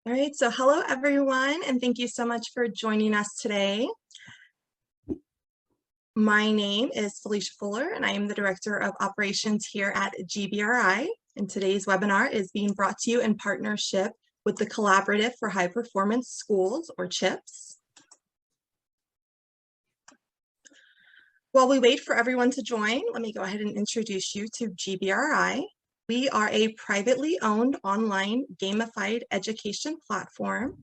All right, so hello everyone, and thank you so much for joining us today. My name is Felicia Fuller, and I am the Director of Operations here at GBRI. And today's webinar is being brought to you in partnership with the Collaborative for High Performance Schools, or CHIPS. While we wait for everyone to join, let me go ahead and introduce you to GBRI. We are a privately owned online gamified education platform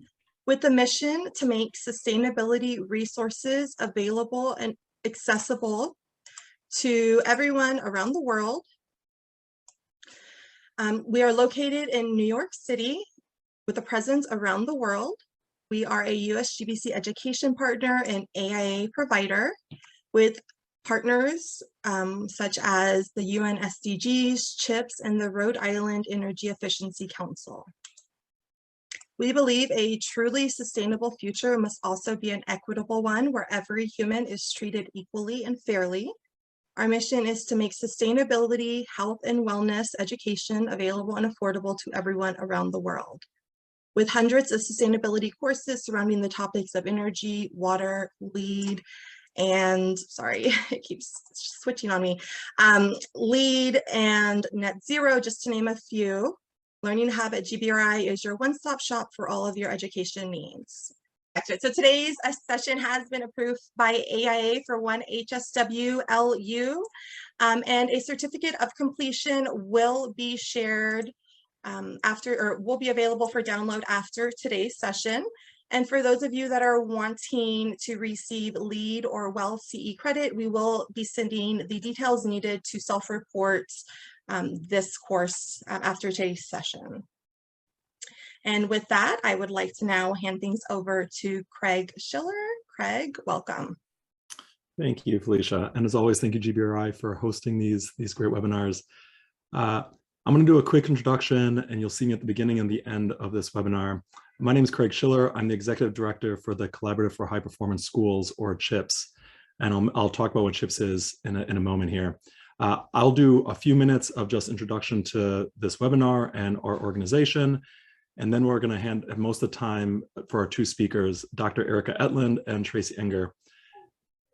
with the mission to make sustainability resources available and accessible to everyone around the world. We are located in New York City with a presence around the world. We are a USGBC education partner and AIA provider with partners such as the UN SDGs, CHIPS, and the Rhode Island Energy Efficiency Council. We believe a truly sustainable future must also be an equitable one where every human is treated equally and fairly. Our mission is to make sustainability, health and wellness education available and affordable to everyone around the world. With hundreds of sustainability courses surrounding the topics of energy, water, LEED, and sorry, it keeps switching on me, LEED and net zero, just to name a few. Learning Hub at GBRI is your one-stop shop for all of your education needs. So today's session has been approved by AIA for one HSWLU, and a certificate of completion will be shared will be available for download after today's session. And for those of you that are wanting to receive LEED or WELL CE credit, we will be sending the details needed to self-report this course after today's session. And with that, I would like to now hand things over to Craig Schiller. Craig, welcome. Thank you, Felicia. And as always, thank you, GBRI, for hosting these great webinars. I'm going to do a quick introduction, and you'll see me at the beginning and the end of this webinar. My name is Craig Schiller. I'm the Executive Director for the Collaborative for High Performance Schools, or CHIPS. And I'll talk about what CHIPS is in a moment here. I'll do a few minutes of just introduction to this webinar and our organization. And then we're going to have most of the time for our two speakers, Dr. Erika Eitland and Tracy Enger.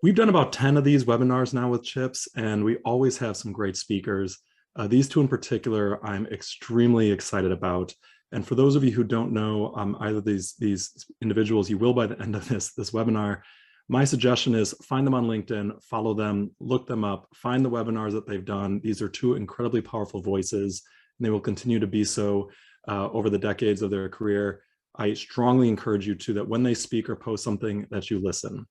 We've done about 10 of these webinars now with CHIPS, and we always have some great speakers. These two in particular, I'm extremely excited about. And for those of you who don't know either of these individuals, you will by the end of this webinar. My suggestion is find them on LinkedIn, follow them, look them up, find the webinars that they've done. These are two incredibly powerful voices, and they will continue to be so over the decades of their career. I strongly encourage you to that when they speak or post something that you listen.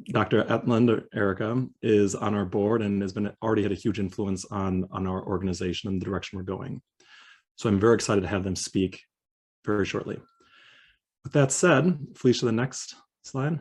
Dr. Eitland, or Erika, is on our board and has already had a huge influence on our organization and the direction we're going. So I'm very excited to have them speak very shortly. With that said, Felicia, the next slide.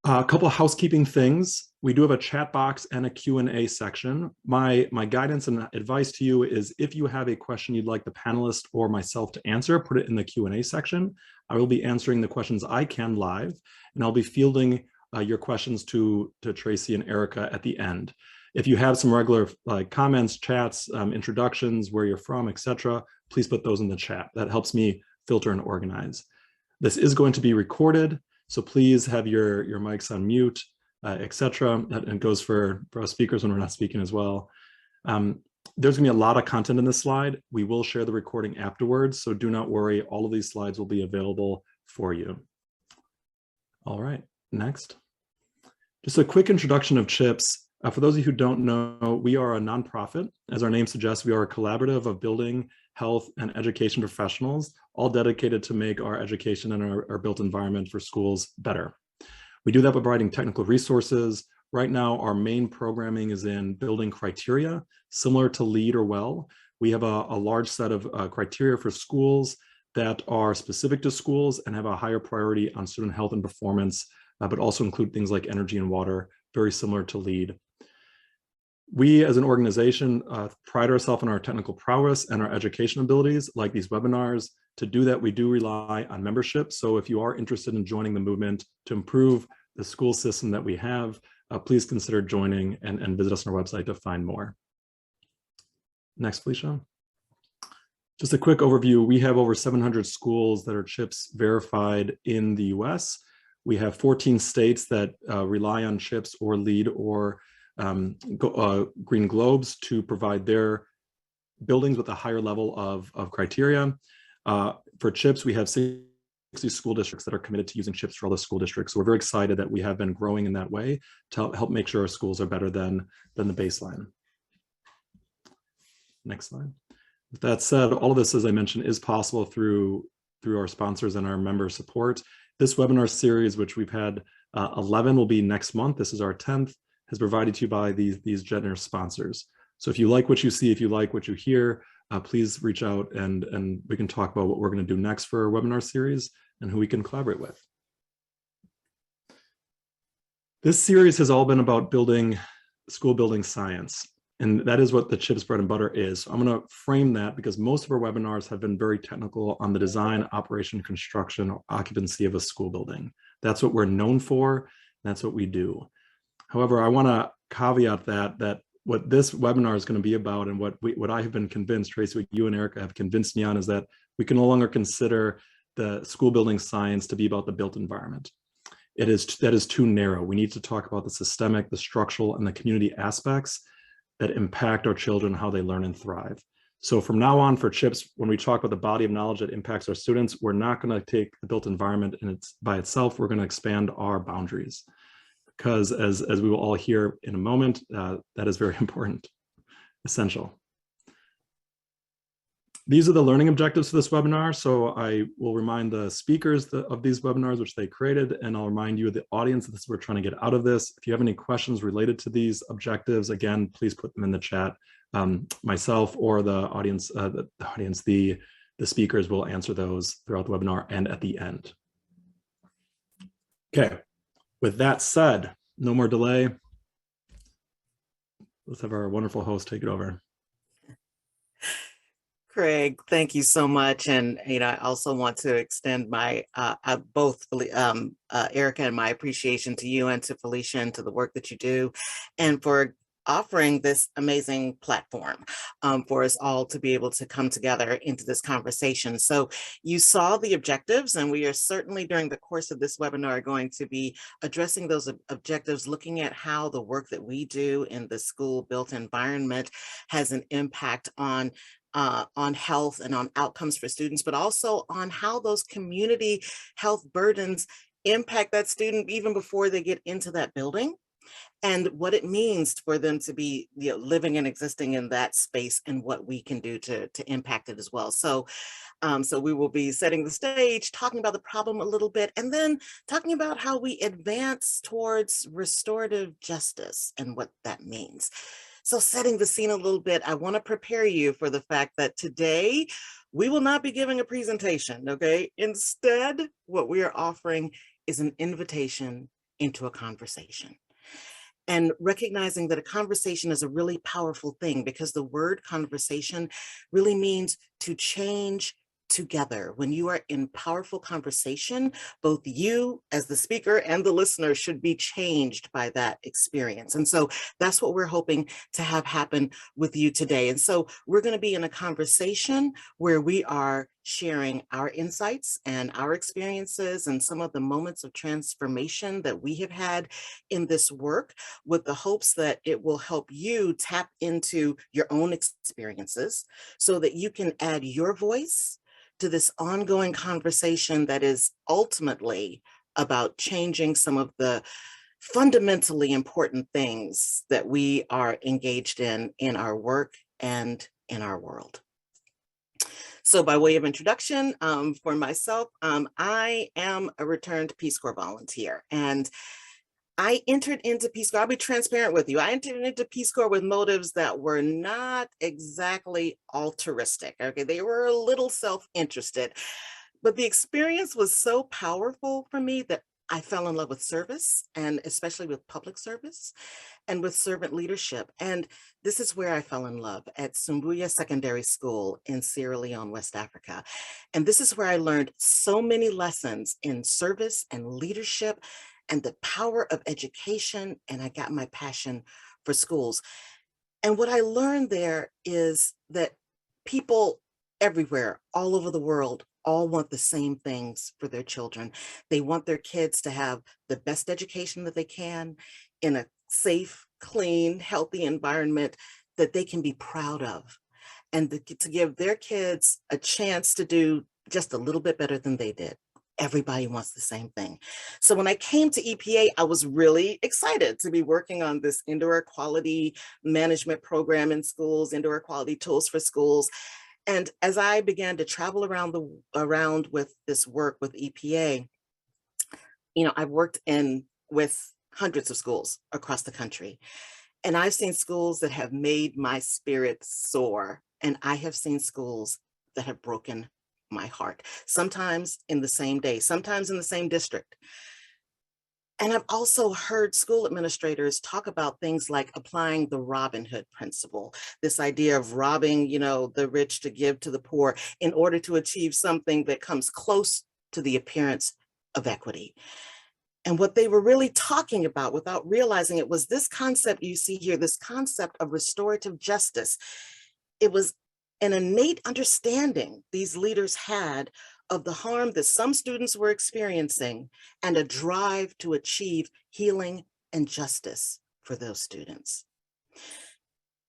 A couple of housekeeping things. We do have a chat box and a Q&A section. My guidance and advice to you is if you have a question you'd like the panelist or myself to answer, put it in the Q&A section. I will be answering the questions I can live, and I'll be fielding your questions to Tracy and Erika at the end. If you have some regular comments, chats, introductions, where you're from, etc., please put those in the chat. That helps me filter and organize. This is going to be recorded, so please have your mics on mute, etc. And goes for our speakers when we're not speaking as well. There's gonna be a lot of content in this slide. We will share the recording afterwards, so do not worry. All of these slides will be available for you. All right, next. Just a quick introduction of CHIPS. For those of you who don't know, we are a nonprofit. As our name suggests, we are a collaborative of building, health, and education professionals, all dedicated to make our education and our built environment for schools better. We do that by providing technical resources. Right now, our main programming is in building criteria, similar to LEED or WELL. We have a large set of criteria for schools that are specific to schools and have a higher priority on student health and performance, but also include things like energy and water, very similar to LEED. We as an organization pride ourselves on our technical prowess and our education abilities, like these webinars. To do that, we do rely on membership. So if you are interested in joining the movement to improve the school system that we have, please consider joining and visit us on our website to find more. Next, Felicia. Just a quick overview. We have over 700 schools that are CHIPS verified in the US. We have 14 states that rely on CHIPS or LEED or Green Globes to provide their buildings with a higher level of criteria. For CHIPS, we have 60 school districts that are committed to using CHIPS for all the school districts. So we're very excited that we have been growing in that way to help make sure our schools are better than the baseline. Next slide. With that said, all of this, as I mentioned, is possible through our sponsors and our member support. This webinar series, which we've had 11, will be next month. This is our 10th, has provided to you by these generous sponsors. So if you like what you see, if you like what you hear, please reach out and we can talk about what we're going to do next for our webinar series and who we can collaborate with. This series has all been about building school building science. And that is what the CHIPS bread and butter is. So I'm going to frame that because most of our webinars have been very technical on the design, operation, construction, or occupancy of a school building. That's what we're known for. That's what we do. However, I want to caveat that what this webinar is going to be about and what I have been convinced, Tracy, what you and Erika have convinced me on, is that we can no longer consider the school building science to be about the built environment. That is too narrow. We need to talk about the systemic, the structural, and the community aspects that impact our children, how they learn and thrive. So from now on for CHIPS, when we talk about the body of knowledge that impacts our students, we're not going to take the built environment and it's by itself. We're going to expand our boundaries because as we will all hear in a moment, that is very important, essential. These are the learning objectives for this webinar. So I will remind the speakers of these webinars, which they created, and I'll remind you of the audience that this is what we're trying to get out of this. If you have any questions related to these objectives, again, please put them in the chat. Myself or the audience, the speakers will answer those throughout the webinar and at the end. Okay, with that said, no more delay. Let's have our wonderful host take it over. Craig, thank you so much. And, I also want to extend my, both Erika and my appreciation to you and to Felicia and to the work that you do and for offering this amazing platform for us all to be able to come together into this conversation. So you saw the objectives, and we are certainly during the course of this webinar going to be addressing those objectives, looking at how the work that we do in the school built environment has an impact on health and on outcomes for students, but also on how those community health burdens impact that student even before they get into that building, and what it means for them to be living and existing in that space and what we can do to impact it as well. So, so we will be setting the stage, talking about the problem a little bit, and then talking about how we advance towards restorative justice and what that means. So setting the scene a little bit, I want to prepare you for the fact that today we will not be giving a presentation, okay? Instead, what we are offering is an invitation into a conversation. And recognizing that a conversation is a really powerful thing because the word conversation really means to change together. When you are in powerful conversation, both you as the speaker and the listener should be changed by that experience. And so that's what we're hoping to have happen with you today. And so we're going to be in a conversation where we are sharing our insights and our experiences and some of the moments of transformation that we have had in this work, with the hopes that it will help you tap into your own experiences so that you can add your voice to this ongoing conversation that is ultimately about changing some of the fundamentally important things that we are engaged in our work and in our world. So by way of introduction, for myself, I am a returned Peace Corps volunteer, and I entered into Peace Corps. I'll be transparent with you. I entered into Peace Corps with motives that were not exactly altruistic. Okay, they were a little self-interested, but the experience was so powerful for me that I fell in love with service, and especially with public service and with servant leadership. And this is where I fell in love, at Sumbuya Secondary School in Sierra Leone, West Africa. And this is where I learned so many lessons in service and leadership and the power of education, and I got my passion for schools. And what I learned there is that people everywhere, all over the world, all want the same things for their children. They want their kids to have the best education that they can in a safe, clean, healthy environment that they can be proud of, and to give their kids a chance to do just a little bit better than they did. Everybody wants the same thing. So when I came to EPA, I was really excited to be working on this indoor air quality management program in schools, indoor air quality tools for schools. And as I began to travel around with this work with EPA, I've worked with hundreds of schools across the country. And I've seen schools that have made my spirit soar. And I have seen schools that have broken my heart, sometimes in the same day, sometimes in the same district. And I've also heard school administrators talk about things like applying the Robin Hood principle, this idea of robbing, the rich to give to the poor in order to achieve something that comes close to the appearance of equity. And what they were really talking about without realizing it was this concept you see here, this concept of restorative justice. It was an innate understanding these leaders had of the harm that some students were experiencing and a drive to achieve healing and justice for those students.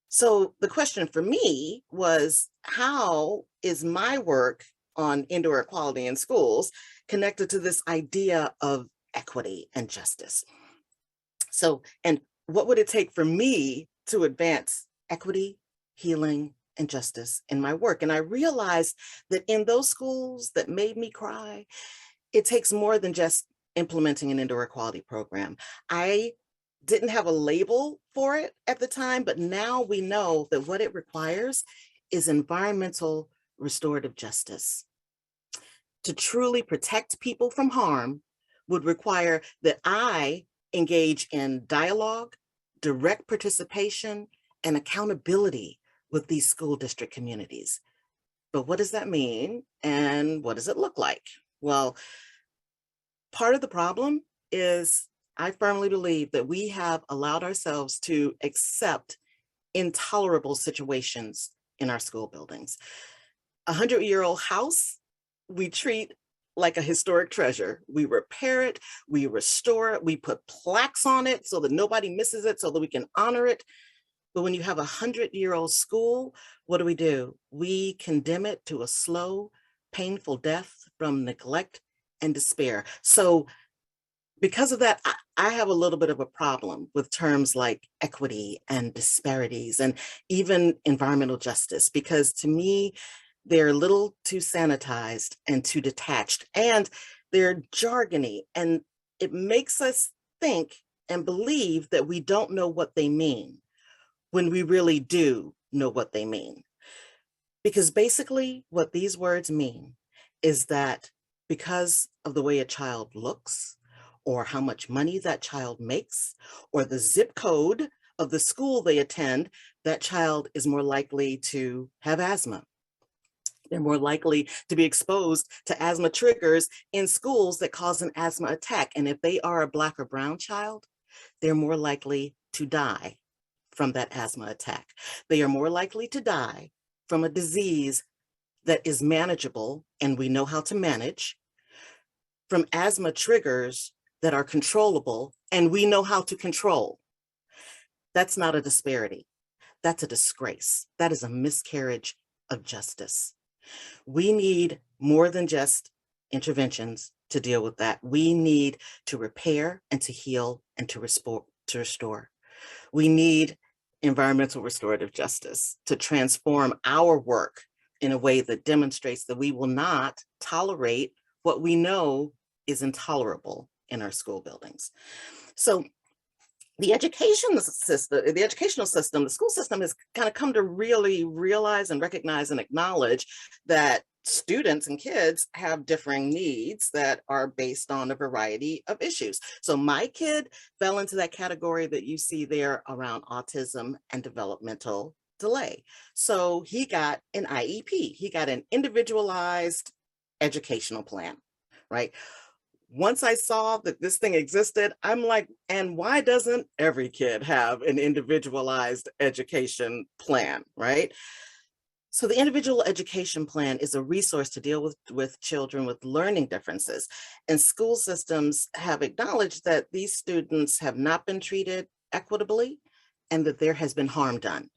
So the question for me was, how is my work on indoor equality in schools connected to this idea of equity and justice? So, and what would it take for me to advance equity, healing, and justice in my work? And I realized that in those schools that made me cry, it takes more than just implementing an indoor equality program. I didn't have a label for it at the time, but now we know that what it requires is environmental restorative justice. To truly protect people from harm would require that I engage in dialogue, direct participation, and accountability with these school district communities. But what does that mean? And what does it look like? Well, part of the problem is I firmly believe that we have allowed ourselves to accept intolerable situations in our school buildings. A 100-year-old house, we treat like a historic treasure. We repair it, we restore it, we put plaques on it so that nobody misses it, so that we can honor it. But when you have a 100-year-old school, what do? We condemn it to a slow, painful death from neglect and despair. So because of that, I have a little bit of a problem with terms like equity and disparities and even environmental justice, because to me, they're a little too sanitized and too detached, and they're jargony, and it makes us think and believe that we don't know what they mean when we really do know what they mean. Because basically what these words mean is that because of the way a child looks, or how much money that child makes, or the zip code of the school they attend, that child is more likely to have asthma. They're more likely to be exposed to asthma triggers in schools that cause an asthma attack. And if they are a Black or brown child, they're more likely to die from that asthma attack. They are more likely to die from a disease that is manageable and we know how to manage, from asthma triggers that are controllable and we know how to control. That's not a disparity. That's a disgrace. That is a miscarriage of justice. We need more than just interventions to deal with that. We need to repair and to heal and to restore. We need environmental restorative justice to transform our work in a way that demonstrates that we will not tolerate what we know is intolerable in our school buildings. So the educational system, the school system has kind of come to really realize and recognize and acknowledge that students and kids have differing needs that are based on a variety of issues. So my kid fell into that category that you see there around autism and developmental delay. So he got an IEP, he got an individualized educational plan, right? Once I saw that this thing existed, I'm like, and why doesn't every kid have an individualized education plan, right? So the individual education plan is a resource to deal with children with learning differences. And school systems have acknowledged that these students have not been treated equitably and that there has been harm done.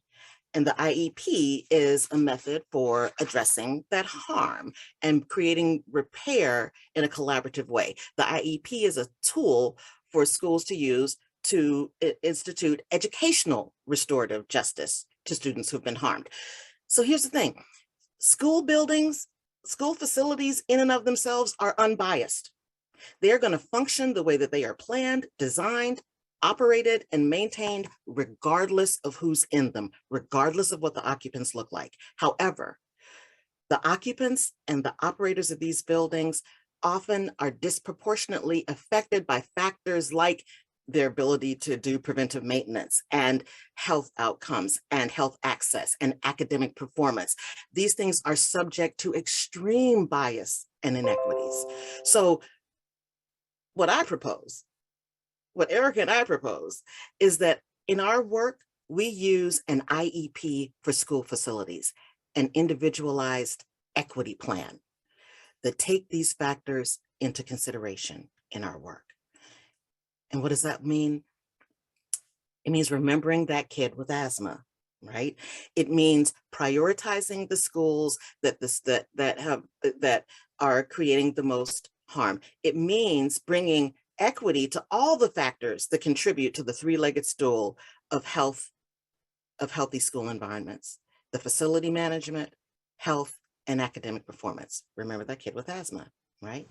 And the IEP is a method for addressing that harm and creating repair in a collaborative way. The IEP is a tool for schools to use to institute educational restorative justice to students who've been harmed. So here's the thing, school buildings, school facilities in and of themselves are unbiased. They're going to function the way that they are planned, designed, operated, and maintained regardless of who's in them, regardless of what the occupants look like. However, the occupants and the operators of these buildings often are disproportionately affected by factors like their ability to do preventive maintenance and health outcomes and health access and academic performance. These things are subject to extreme bias and inequities. So what I propose, what Erika and I propose, is that in our work, we use an IEP for school facilities, an individualized equity plan that take these factors into consideration in our work. And what does that mean? It means remembering that kid with asthma, right? It means prioritizing the schools that are creating the most harm. It means bringing equity to all the factors that contribute to the three-legged stool of healthy school environments: the facility management, health, and academic performance. Remember that kid with asthma, right?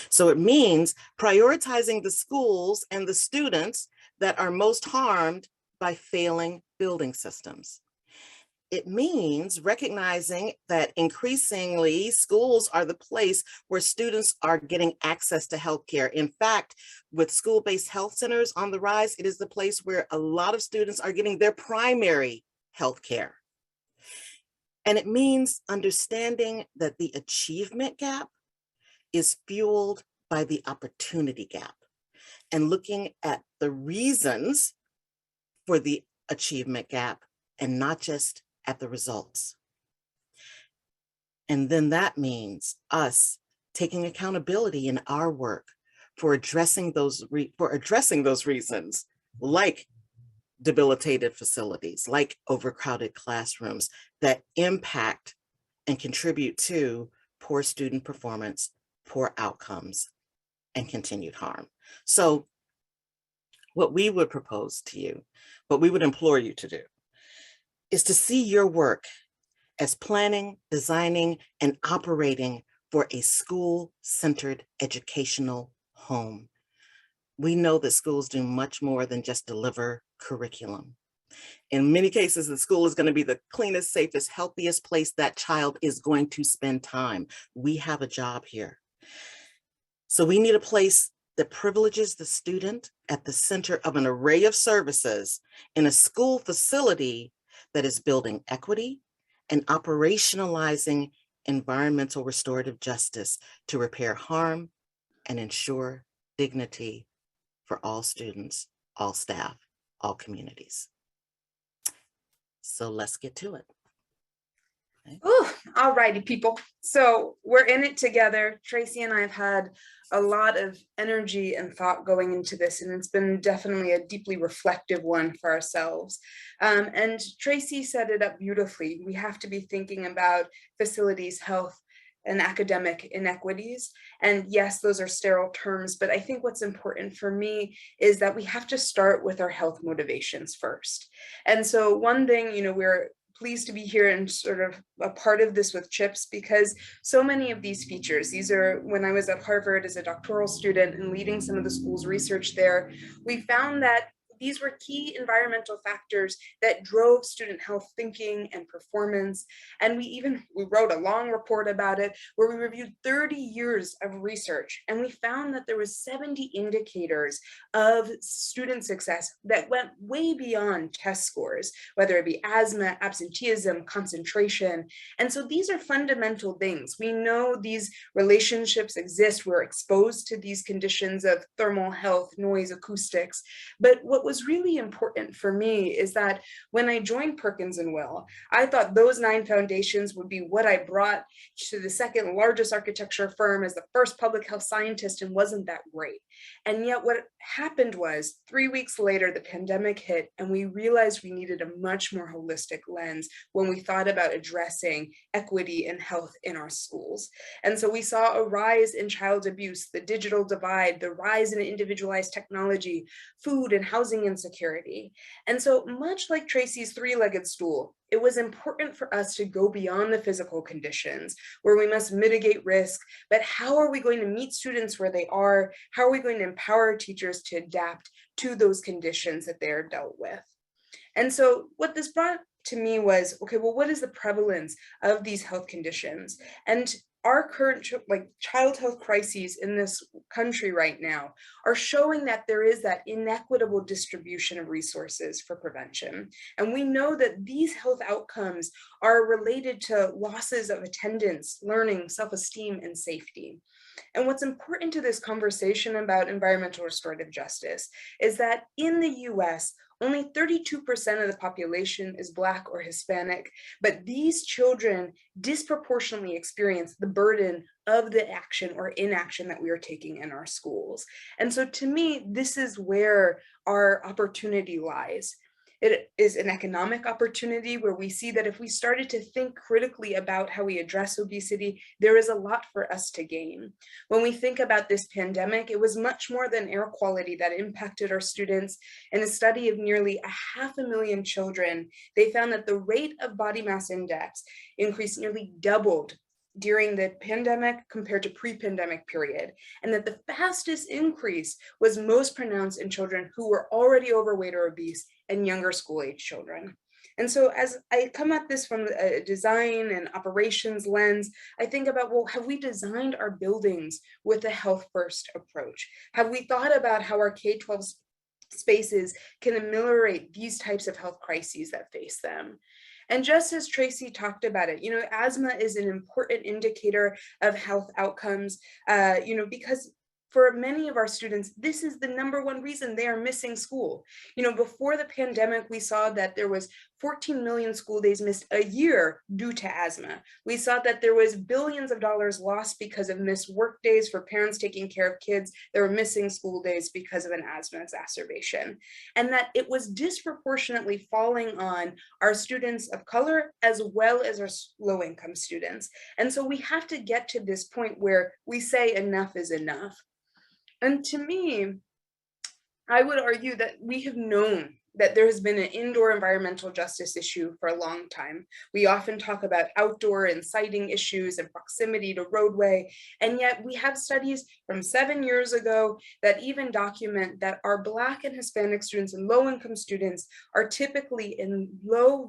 So it means prioritizing the schools and the students that are most harmed by failing building systems. It means recognizing that increasingly schools are the place where students are getting access to healthcare. In fact, with school-based health centers on the rise, it is the place where a lot of students are getting their primary healthcare. And it means understanding that the achievement gap is fueled by the opportunity gap, and looking at the reasons for the achievement gap and not just at the results. And then that means us taking accountability in our work for addressing those reasons, like debilitated facilities, like overcrowded classrooms that impact and contribute to poor student performance, poor outcomes, and continued harm. So what we would propose to you, what we would implore you to do, is to see your work as planning, designing, and operating for a school-centered educational home. We know that schools do much more than just deliver curriculum. In many cases, the school is going to be the cleanest, safest, healthiest place that child is going to spend time. We have a job here. So we need a place that privileges the student at the center of an array of services in a school facility that is building equity and operationalizing environmental restorative justice to repair harm and ensure dignity for all students, all staff, all communities. So let's get to it. Oh, all righty, people. So we're in it together. Tracy and I have had a lot of energy and thought going into this, and it's been definitely a deeply reflective one for ourselves. And Tracy set it up beautifully. We have to be thinking about facilities, health, and academic inequities. And yes, those are sterile terms, but I think what's important for me is that we have to start with our health motivations first. And so one thing, we're pleased to be here and sort of a part of this with CHIPS, because so many of these features, these are, when I was at Harvard as a doctoral student and leading some of the school's research there, we found that these were key environmental factors that drove student health thinking and performance. And we wrote a long report about it where we reviewed 30 years of research. And we found that there was 70 indicators of student success that went way beyond test scores, whether it be asthma, absenteeism, concentration. And so these are fundamental things. We know these relationships exist. We're exposed to these conditions of thermal health, noise, acoustics. But what was really important for me is that when I joined Perkins and Will, I thought those 9 foundations would be what I brought to the second largest architecture firm as the first public health scientist, and wasn't that great. And yet what happened was 3 weeks later, the pandemic hit, and we realized we needed a much more holistic lens when we thought about addressing equity and health in our schools. And so we saw a rise in child abuse, the digital divide, the rise in individualized technology, food and housing insecurity. And so much like Tracy's 3-legged stool, it was important for us to go beyond the physical conditions where we must mitigate risk, but how are we going to meet students where they are? How are we going to empower teachers to adapt to those conditions that they're dealt with? And so what this brought to me was, okay, well, what is the prevalence of these health conditions? And our current child health crises in this country right now are showing that there is that inequitable distribution of resources for prevention. And we know that these health outcomes are related to losses of attendance, learning, self-esteem, and safety. And what's important to this conversation about environmental restorative justice is that in the US, only 32% of the population is Black or Hispanic, but these children disproportionately experience the burden of the action or inaction that we are taking in our schools. And so to me, this is where our opportunity lies. It is an economic opportunity where we see that if we started to think critically about how we address obesity, there is a lot for us to gain. When we think about this pandemic, it was much more than air quality that impacted our students. In a study of nearly 500,000 children, they found that the rate of body mass index increased nearly doubled during the pandemic compared to pre-pandemic period, and that the fastest increase was most pronounced in children who were already overweight or obese and younger school-age children. And so as I come at this from a design and operations lens, I think about, well, have we designed our buildings with a health-first approach? Have we thought about how our K-12 spaces can ameliorate these types of health crises that face them? And just as Tracy talked about it, asthma is an important indicator of health outcomes, because for many of our students, this is the #1 reason they are missing school. Before the pandemic, we saw that there was 14 million school days missed a year due to asthma. We saw that there was billions of dollars lost because of missed work days for parents taking care of kids that were missing school days because of an asthma exacerbation. And that it was disproportionately falling on our students of color as well as our low-income students. And so we have to get to this point where we say enough is enough. And to me, I would argue that we have known that there has been an indoor environmental justice issue for a long time. We often talk about outdoor and siting issues and proximity to roadway, and yet we have studies from 7 years ago that even document that our Black and Hispanic students and low-income students are typically in low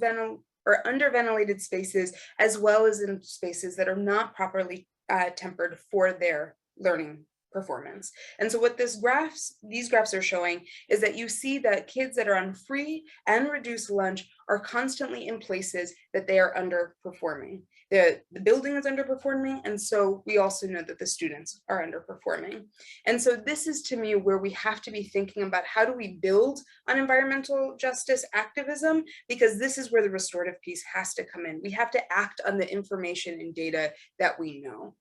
or under-ventilated spaces, as well as in spaces that are not properly tempered for their learning performance. And so what these graphs are showing is that you see that kids that are on free and reduced lunch are constantly in places that they are underperforming. The building is underperforming, and so we also know that the students are underperforming. And so this is, to me, where we have to be thinking about how do we build on environmental justice activism, because this is where the restorative piece has to come in. We have to act on the information and data that we know.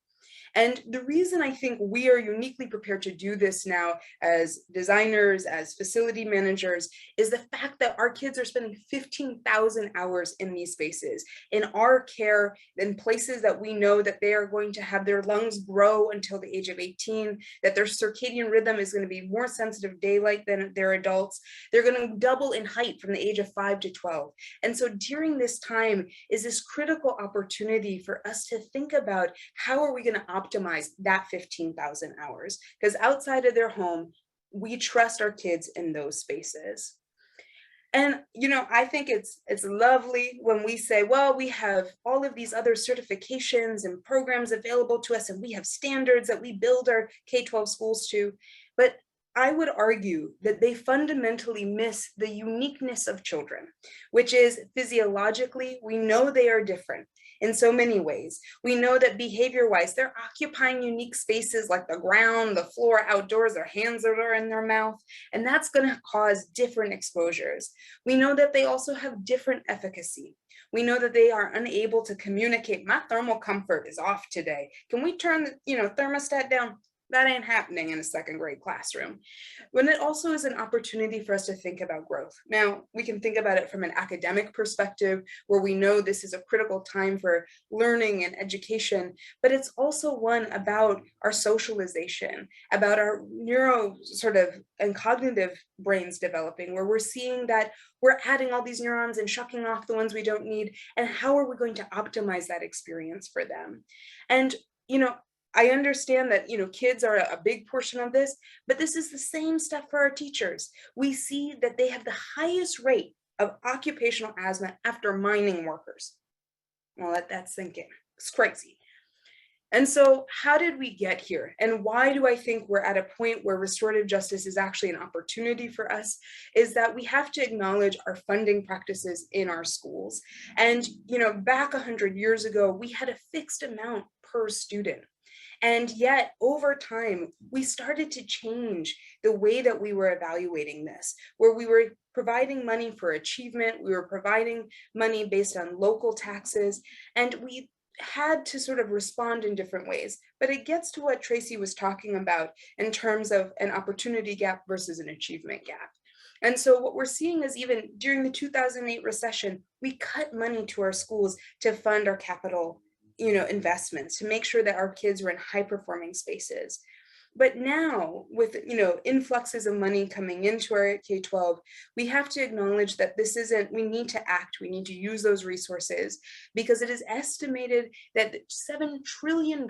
And the reason I think we are uniquely prepared to do this now as designers, as facility managers, is the fact that our kids are spending 15,000 hours in these spaces, in our care, in places that we know that they are going to have their lungs grow until the age of 18, that their circadian rhythm is going to be more sensitive daylight than their adults. They're going to double in height from the age of 5 to 12. And so during this time is this critical opportunity for us to think about how are we going to optimize that 15,000 hours, because outside of their home, we trust our kids in those spaces. And, I think it's lovely when we say, well, we have all of these other certifications and programs available to us, and we have standards that we build our K-12 schools to. But I would argue that they fundamentally miss the uniqueness of children, which is physiologically, we know they are different. in so many ways. We know that behavior-wise, they're occupying unique spaces like the ground, the floor, outdoors, their hands are in their mouth, and that's going to cause different exposures. We know that they also have different efficacy. We know that they are unable to communicate. My thermal comfort is off today. Can we turn the thermostat down? That ain't happening in a second grade classroom. When it also is an opportunity for us to think about growth. Now, we can think about it from an academic perspective, where we know this is a critical time for learning and education, but it's also one about our socialization, about our neuro and cognitive brains developing, where we're seeing that we're adding all these neurons and shucking off the ones we don't need, and how are we going to optimize that experience for them? And, I understand that, kids are a big portion of this, but this is the same stuff for our teachers. We see that they have the highest rate of occupational asthma after mining workers. Well, let that sink in. It's crazy. And so how did we get here? And why do I think we're at a point where restorative justice is actually an opportunity for us? Is that we have to acknowledge our funding practices in our schools. And, back 100 years ago, we had a fixed amount per student. And yet, over time, we started to change the way that we were evaluating this, where we were providing money for achievement, we were providing money based on local taxes, and we had to sort of respond in different ways. But it gets to what Tracy was talking about in terms of an opportunity gap versus an achievement gap. And so what we're seeing is even during the 2008 recession, we cut money to our schools to fund our capital investments, to make sure that our kids were in high performing spaces. But now with, influxes of money coming into our K-12, we have to acknowledge that we need to act, we need to use those resources, because it is estimated that $7 trillion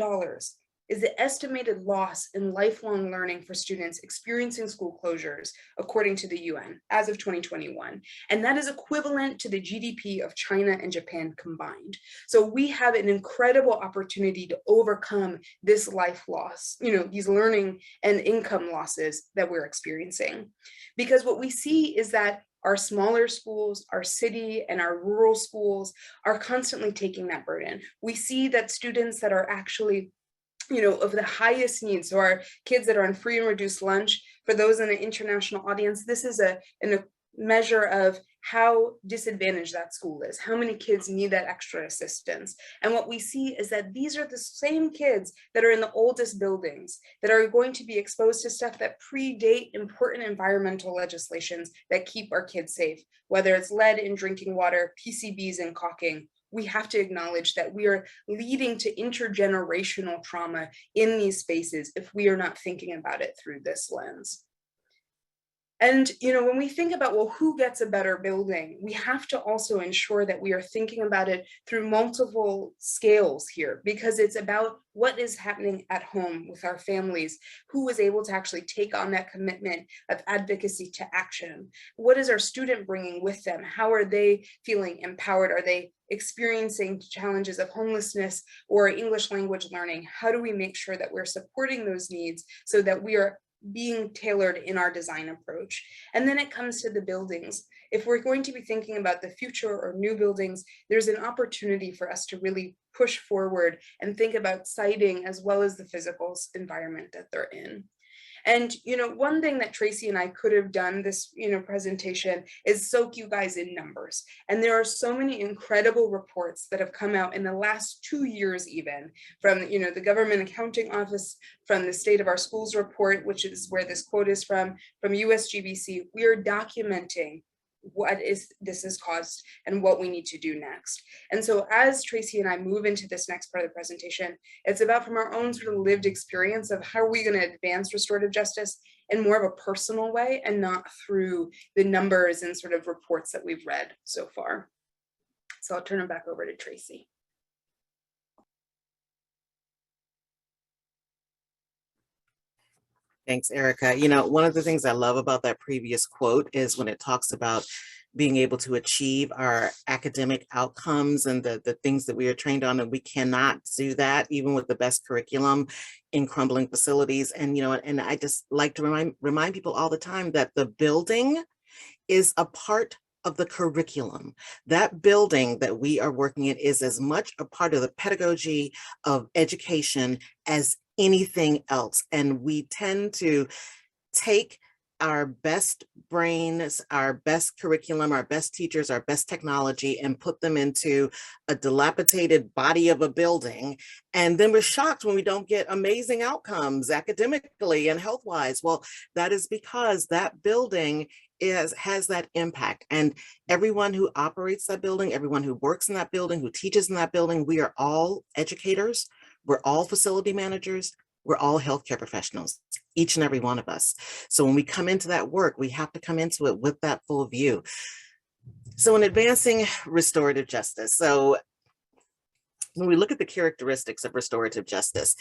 is the estimated loss in lifelong learning for students experiencing school closures, according to the UN, as of 2021. And that is equivalent to the GDP of China and Japan combined. So we have an incredible opportunity to overcome this life loss, these learning and income losses that we're experiencing. Because what we see is that our smaller schools, our city and our rural schools are constantly taking that burden. We see that students that are actually of the highest needs, so our kids that are on free and reduced lunch, for those in the international audience, this is a measure of how disadvantaged that school is, how many kids need that extra assistance. And what we see is that these are the same kids that are in the oldest buildings, that are going to be exposed to stuff that predate important environmental legislations that keep our kids safe, whether it's lead in drinking water, PCBs in caulking. We have to acknowledge that we are leading to intergenerational trauma in these spaces if we are not thinking about it through this lens. And, when we think about, well, who gets a better building, we have to also ensure that we are thinking about it through multiple scales here, because it's about what is happening at home with our families, who is able to actually take on that commitment of advocacy to action. What is our student bringing with them? How are they feeling empowered? Are they experiencing challenges of homelessness or English language learning? How do we make sure that we're supporting those needs so that we are being tailored in our design approach? And then it comes to the buildings. If we're going to be thinking about the future or new buildings, there's an opportunity for us to really push forward and think about siting as well as the physical environment that they're in. And, one thing that Tracy and I could have done this, presentation is soak you guys in numbers. And there are so many incredible reports that have come out in the last 2 years, even from, the Government Accounting Office, from the State of Our Schools report, which is where this quote is from USGBC. We are documenting what this has caused and what we need to do next. And so as Tracy and I move into this next part of the presentation, it's about from our own sort of lived experience of how are we going to advance restorative justice in more of a personal way and not through the numbers and sort of reports that we've read so far. So I'll turn it back over to Tracy. Thanks, Erika. One of the things I love about that previous quote is when it talks about being able to achieve our academic outcomes and the things that we are trained on, and we cannot do that even with the best curriculum in crumbling facilities. And and I just like to remind people all the time that the building is a part of the curriculum. That building that we are working in is as much a part of the pedagogy of education as anything else. And we tend to take our best brains, our best curriculum, our best teachers, our best technology, and put them into a dilapidated body of a building. And then we're shocked when we don't get amazing outcomes academically and health-wise. Well, that is because that building has that impact. And everyone who operates that building, everyone who works in that building, who teaches in that building, we are all educators, we're all facility managers, we're all healthcare professionals, each and every one of us. So when we come into that work, we have to come into it with that full view. So in advancing restorative justice, so when we look at the characteristics of restorative justice,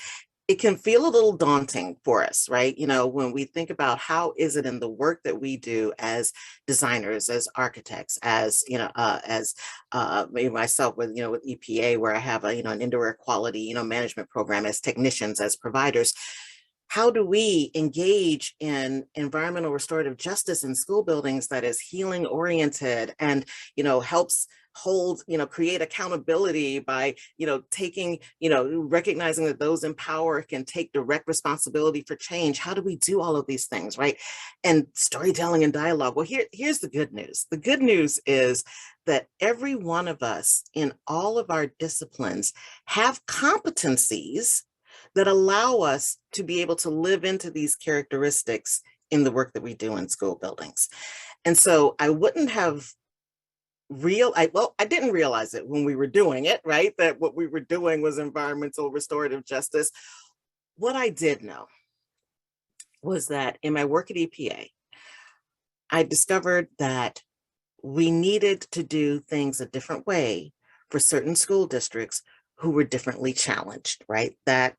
it can feel a little daunting for us, right? You know, when we think about how is it in the work that we do as designers, as architects, as, you know, maybe myself with, you know, with EPA, where I have a, you know, an indoor air quality, you know, management program, as technicians, as providers, how do we engage in environmental restorative justice in school buildings that is healing oriented and, you know, helps hold, you know, create accountability by, you know, taking, you know, recognizing that those in power can take direct responsibility for change. How do we do all of these things, right? And storytelling and dialogue. Well, here's the good news. The good news is that every one of us in all of our disciplines have competencies that allow us to be able to live into these characteristics in the work that we do in school buildings. And so I wouldn't have I didn't realize it when we were doing it, right? That what we were doing was environmental restorative justice. What I did know was that in my work at EPA, I discovered that we needed to do things a different way for certain school districts who were differently challenged, right? That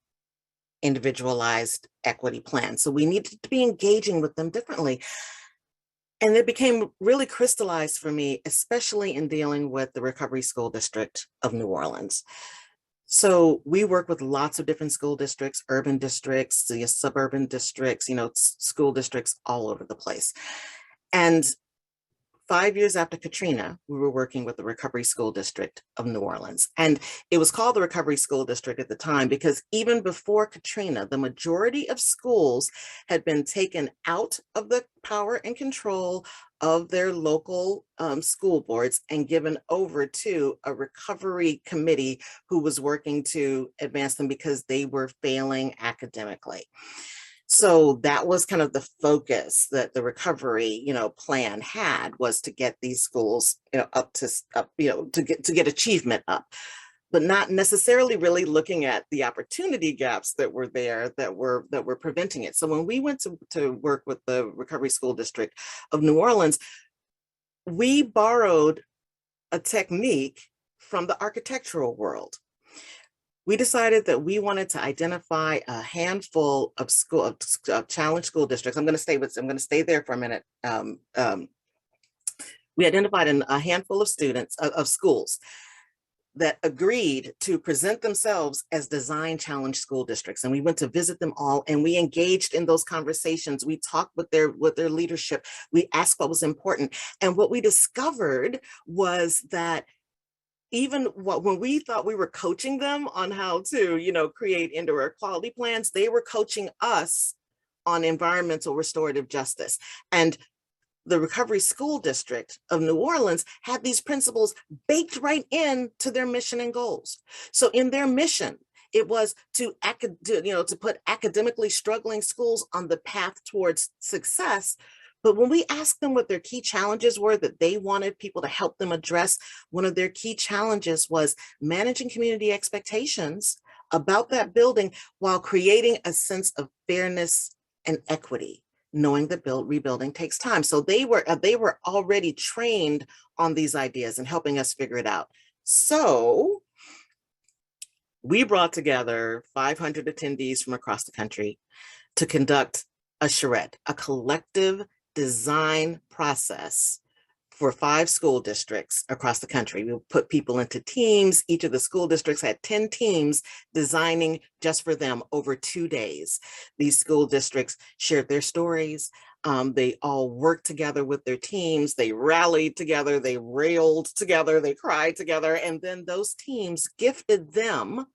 individualized equity plan. So we needed to be engaging with them differently. And it became really crystallized for me, especially in dealing with the Recovery School District of New Orleans. So we work with lots of different school districts, urban districts, the suburban districts, you know, school districts all over the place. And 5 years after Katrina, we were working with the Recovery School District of New Orleans. And it was called the Recovery School District at the time because even before Katrina, the majority of schools had been taken out of the power and control of their local school boards and given over to a recovery committee who was working to advance them because they were failing academically. So that was kind of the focus that the recovery, you know, plan had, was to get these schools, you know, to get achievement up, but not necessarily really looking at the opportunity gaps that were there that were preventing it. So when we went to work with the Recovery School District of New Orleans, we borrowed a technique from the architectural world. We decided that we wanted to identify a handful of challenged school districts. I'm going to stay there for a minute. We identified a handful of students of schools that agreed to present themselves as design challenged school districts. And we went to visit them all and we engaged in those conversations. We talked with their leadership. We asked what was important. And what we discovered was that even when we thought we were coaching them on how to, you know, create indoor air quality plans, they were coaching us on environmental restorative justice. And the Recovery School District of New Orleans had these principles baked right into their mission and goals. So in their mission, it was to put academically struggling schools on the path towards success. But when we asked them what their key challenges were that they wanted people to help them address, one of their key challenges was managing community expectations about that building while creating a sense of fairness and equity, knowing that rebuilding takes time. So they were already trained on these ideas and helping us figure it out. So we brought together 500 attendees from across the country to conduct a charrette, a collective design process for 5 school districts across the country. We put people into teams. Each of the school districts had 10 teams designing just for them over 2 days. These school districts shared their stories. They all worked together with their teams. They rallied together. They railed together. They cried together. And then those teams gifted them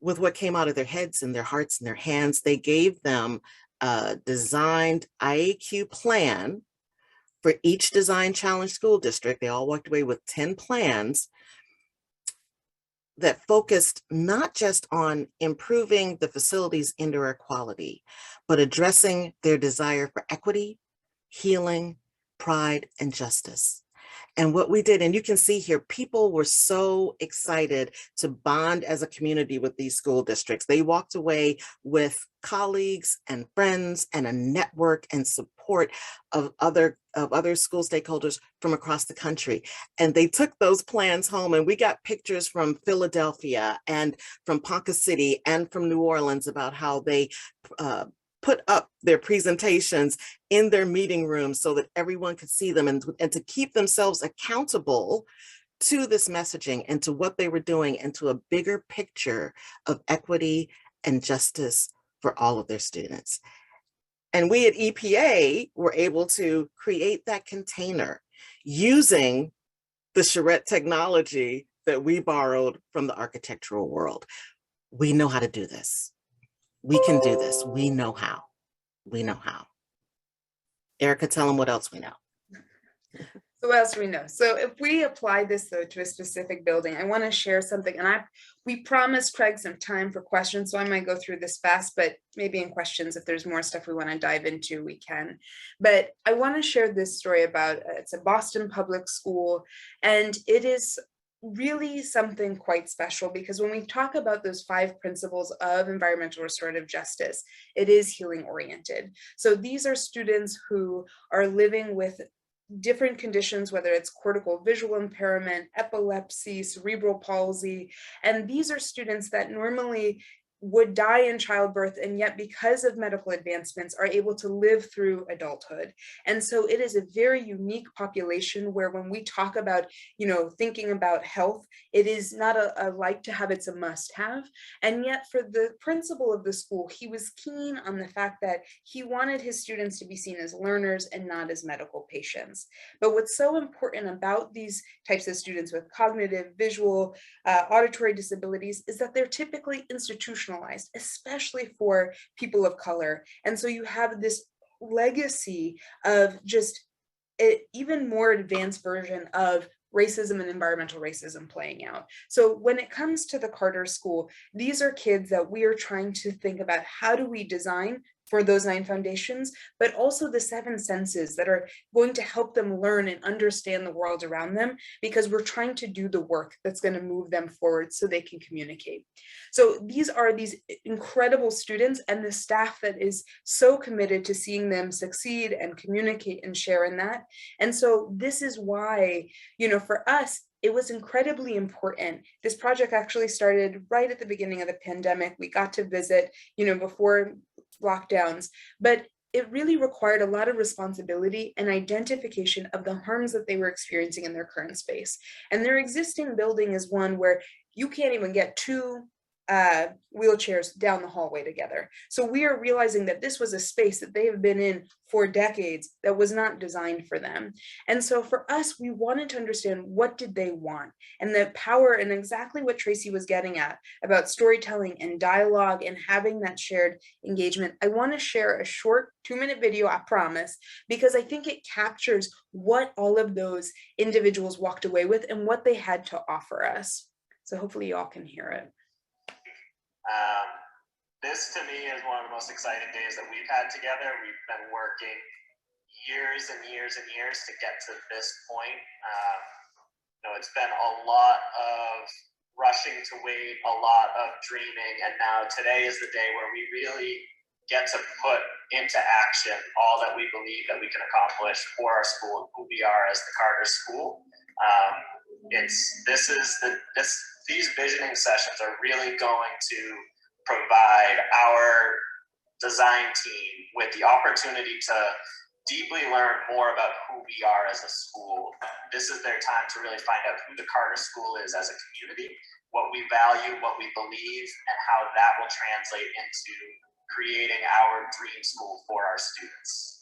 with what came out of their heads and their hearts and their hands. They gave them a designed IAQ plan for each design challenge school district. They all walked away with 10 plans that focused not just on improving the facility's indoor air quality, but addressing their desire for equity, healing, pride, and justice. And what we did, and you can see here, people were so excited to bond as a community with these school districts. They walked away with colleagues and friends and a network and support of other school stakeholders from across the country. And they took those plans home, and we got pictures from Philadelphia and from Ponca City and from New Orleans about how they put up their presentations in their meeting rooms so that everyone could see them, and to keep themselves accountable to this messaging and to what they were doing and to a bigger picture of equity and justice for all of their students. And we at EPA were able to create that container using the charrette technology that we borrowed from the architectural world. We know how to do this. We can do this. We know how. We know how. Erika, tell them what else we know. So what else do we know? So if we apply this though to a specific building, I want to share something, and we promised Craig some time for questions, so I might go through this fast, but maybe in questions, if there's more stuff we want to dive into, we can. But I want to share this story about, it's a Boston public school, and it is really something quite special, because when we talk about those 5 principles of environmental restorative justice, it is healing oriented. So these are students who are living with different conditions, whether it's cortical visual impairment, epilepsy, cerebral palsy, and these are students that normally would die in childbirth, and yet because of medical advancements are able to live through adulthood. And so it is a very unique population where when we talk about, thinking about health, it is not a like to have, it's a must have. And yet for the principal of the school, he was keen on the fact that he wanted his students to be seen as learners and not as medical patients. But what's so important about these types of students with cognitive, visual, auditory disabilities is that they're typically institutionalized, especially for people of color. And so you have this legacy of just an even more advanced version of racism and environmental racism playing out. So when it comes to the Carter School, these are kids that we are trying to think about, how do we design for those 9 foundations, but also the 7 senses that are going to help them learn and understand the world around them, because we're trying to do the work that's going to move them forward so they can communicate. So these are these incredible students and the staff that is so committed to seeing them succeed and communicate and share in that. And so this is why, for us, it was incredibly important. This project actually started right at the beginning of the pandemic. We got to visit, before lockdowns, but it really required a lot of responsibility and identification of the harms that they were experiencing in their current space. And their existing building is one where you can't even get 2 wheelchairs down the hallway together. So we are realizing that this was a space that they have been in for decades that was not designed for them. And so for us, we wanted to understand, what did they want? And the power, and exactly what Tracy was getting at about storytelling and dialogue and having that shared engagement. I want to share a short 2-minute video, I promise, because I think it captures what all of those individuals walked away with and what they had to offer us. So hopefully you all can hear it. This to me is one of the most exciting days that we've had together. We've been working years and years and years to get to this point. It's been a lot of rushing to wait, a lot of dreaming, and now today is the day where we really get to put into action all that we believe that we can accomplish for our school, who we are as the Carter School. These visioning sessions are really going to provide our design team with the opportunity to deeply learn more about who we are as a school. This is their time to really find out who the Carter School is as a community, what we value, what we believe, and how that will translate into creating our dream school for our students?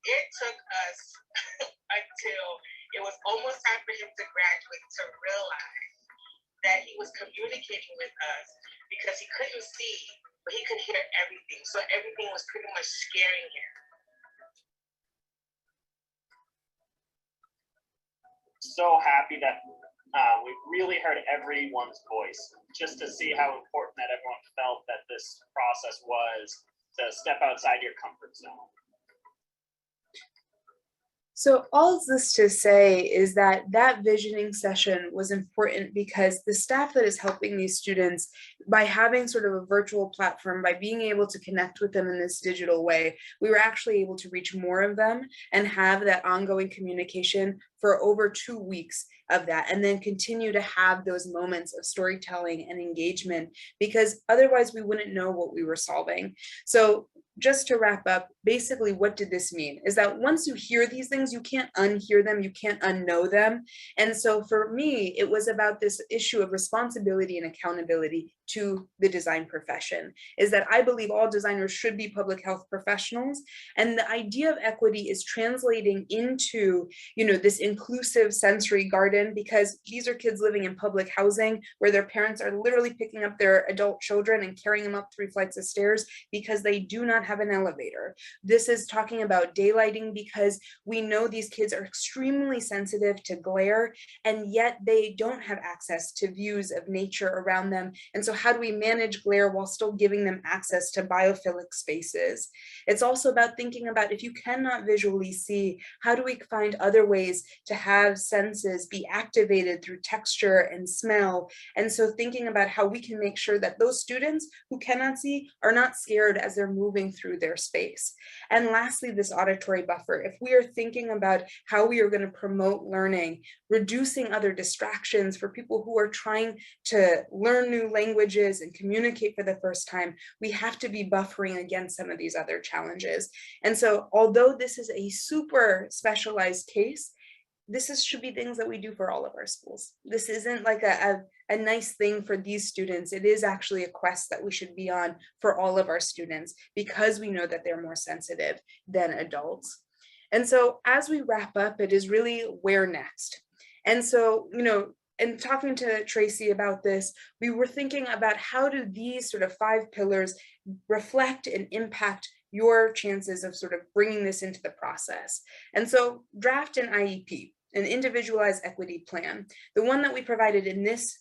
It took us until it was almost time for him to graduate to realize that he was communicating with us because he couldn't see, but he could hear everything. So everything was pretty much scaring him. So happy that we've really heard everyone's voice, just to see how important that everyone felt that this process was to step outside your comfort zone. So all of this to say is that that visioning session was important because the staff that is helping these students, by having sort of a virtual platform, by being able to connect with them in this digital way, we were actually able to reach more of them and have that ongoing communication for over 2 weeks of that, and then continue to have those moments of storytelling and engagement, because otherwise we wouldn't know what we were solving. So just to wrap up, basically what did this mean? Is that once you hear these things, you can't unhear them, you can't unknow them. And so for me, it was about this issue of responsibility and accountability to the design profession, is that I believe all designers should be public health professionals. And the idea of equity is translating into, this inclusive sensory garden, because these are kids living in public housing where their parents are literally picking up their adult children and carrying them up 3 flights of stairs because they do not have an elevator. This is talking about daylighting, because we know these kids are extremely sensitive to glare, and yet they don't have access to views of nature around them. And so how do we manage glare while still giving them access to biophilic spaces? It's also about thinking about, if you cannot visually see, how do we find other ways to have senses be activated through texture and smell? And so thinking about how we can make sure that those students who cannot see are not scared as they're moving through their space. And lastly, this auditory buffer. If we are thinking about how we are going to promote learning, reducing other distractions for people who are trying to learn new languages and communicate for the first time, we have to be buffering against some of these other challenges. And so although this is a super specialized case, should be things that we do for all of our schools. This isn't like a nice thing for these students. It is actually a quest that we should be on for all of our students, because we know that they're more sensitive than adults. And so as we wrap up, it is really where next. And so, and talking to Tracy about this, we were thinking about how do these sort of 5 pillars reflect and impact your chances of sort of bringing this into the process. And so draft an IEP, an individualized equity plan. The one that we provided in this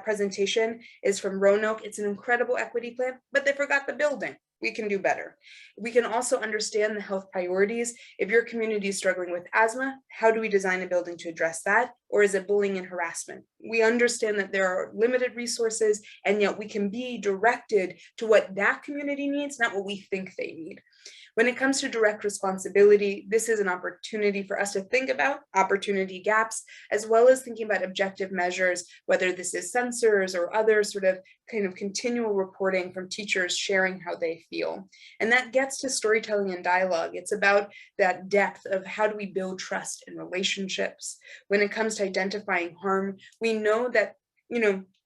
presentation is from Roanoke. It's an incredible equity plan, but they forgot the building. We can do better. We can also understand the health priorities. If your community is struggling with asthma, how do we design a building to address that? Or is it bullying and harassment? We understand that there are limited resources, and yet we can be directed to what that community needs, not what we think they need. When it comes to direct responsibility, this is an opportunity for us to think about opportunity gaps, as well as thinking about objective measures, whether this is sensors or other sort of kind of continual reporting from teachers sharing how they feel. And that gets to storytelling and dialogue. It's about that depth of how do we build trust in relationships. When it comes to identifying harm, we know that,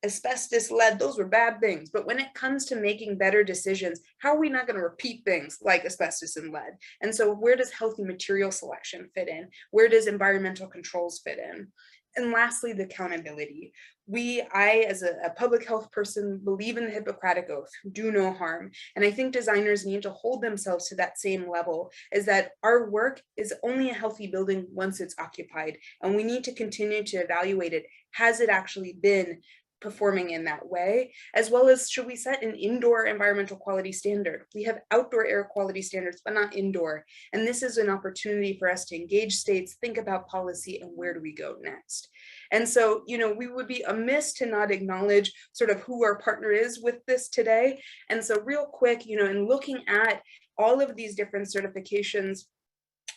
asbestos, lead, those were bad things. But when it comes to making better decisions, how are we not going to repeat things like asbestos and lead? And so where does healthy material selection fit in? Where does environmental controls fit in? And lastly, the accountability. I, as a public health person, believe in the Hippocratic Oath, do no harm. And I think designers need to hold themselves to that same level, is that our work is only a healthy building once it's occupied. And we need to continue to evaluate it. Has it actually been performing in that way? As well as, should we set an indoor environmental quality standard? We have outdoor air quality standards, but not indoor. And this is an opportunity for us to engage states, think about policy, and where do we go next? And so, we would be amiss to not acknowledge sort of who our partner is with this today. And so real quick, in looking at all of these different certifications,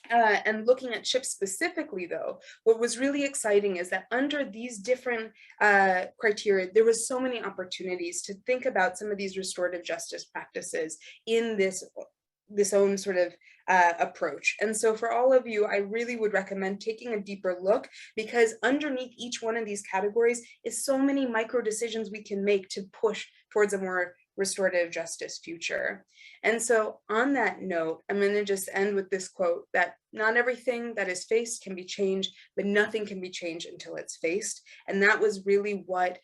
and looking at CHIP specifically, though, what was really exciting is that under these different criteria, there was so many opportunities to think about some of these restorative justice practices in this own sort of approach. And so for all of you, I really would recommend taking a deeper look, because underneath each one of these categories is so many micro decisions we can make to push towards a more restorative justice future. And so on that note, I'm going to just end with this quote that not everything that is faced can be changed, but nothing can be changed until it's faced. And that was really what